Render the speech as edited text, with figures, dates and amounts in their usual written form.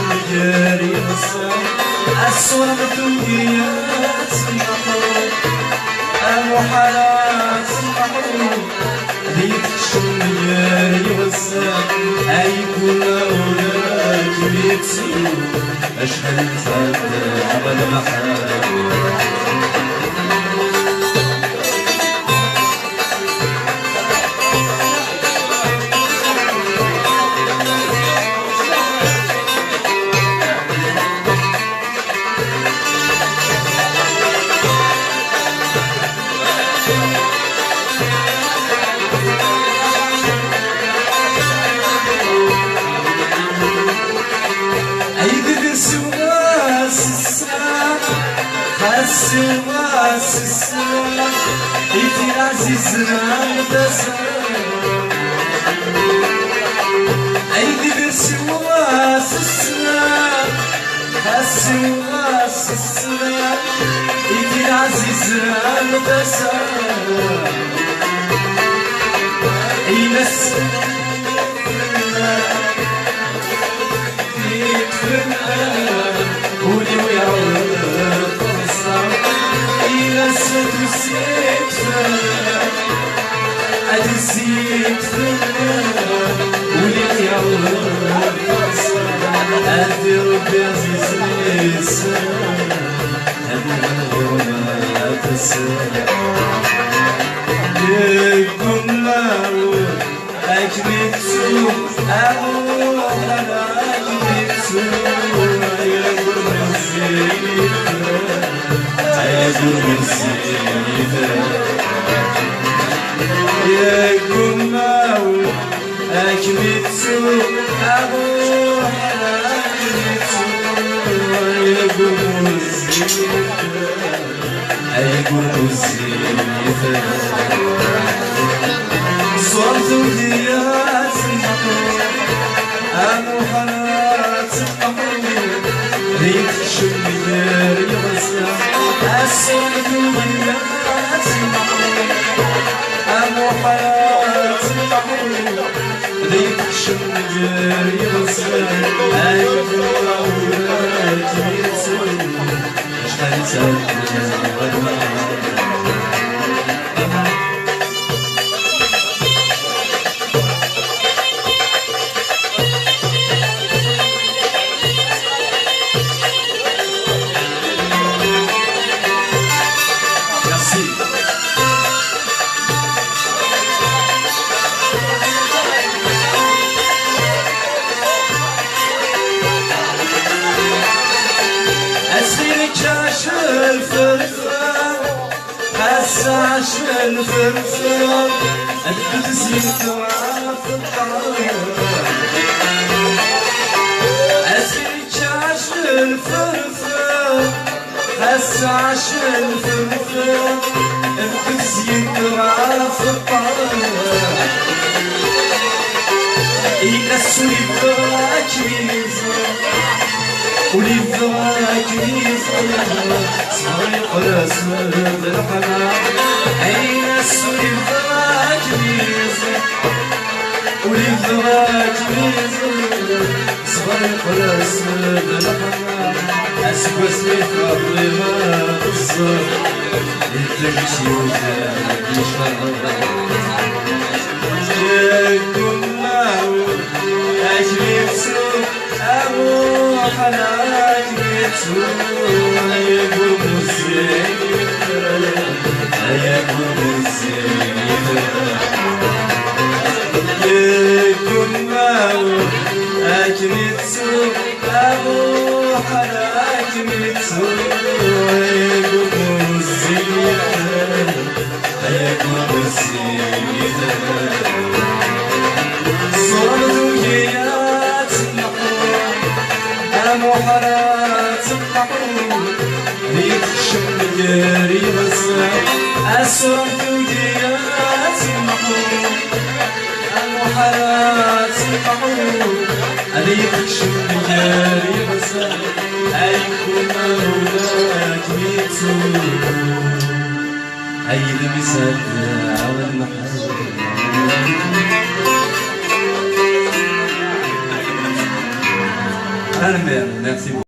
مجاري الصام الصورة بتوقيات المحروم المحالات المحروم هيك مجاري الصام أي كل أولاد بيكسروا أشهد فتى على المحارم السواس السلام إيتي عزيزنا متسام أيدي بالسواس السلام السواس السلام إيتي عزيزنا متسام إلى السلام قولي ويا رب إلى السيد فلا أدزيد فلا ولي يا الله أدي ربي عزيز لسان أنا وما تسال لكم لاو أجمعتو أو أنا أجمعتو يا مرزيني يا كماو أكملتو أروح أكملتو يا قموزي أي قموزي صرت وديات المحروم أنا وحنات المحروم ريت شمير يغسل السود والناس المحروم أمو حياة المحروم ذيك شمجر يغسل أيضا أولاد يتسل أشهد سلم والمعارف حساش الفرفر القدسي طراف الطرف أسيجاش الفرفر حساش الفرفر القدسي طراف الطرف إلى السوري براكيز ولي فراك يزعل صايق رسم بالحمام عين السوري فراك يزعل ولي فراك يزعل صايق رسم بالحمام أسكس لي فضل ما تصر تمشي وجهك يشرب جاكم معه أجري بسوق أبو حناك بتسوق يا قموزي يا قموزي يا قماو أجري بسوق أبو حناك بتسوق يا قموزي يا قموزي محرات المحروم ريت شمجاري غسان أسرت وديات المحروم محرات المحروم ريت شمجاري غسان أيكم أولاد ميتو هيد مسدع والمحروم أرمي Merci beaucoup.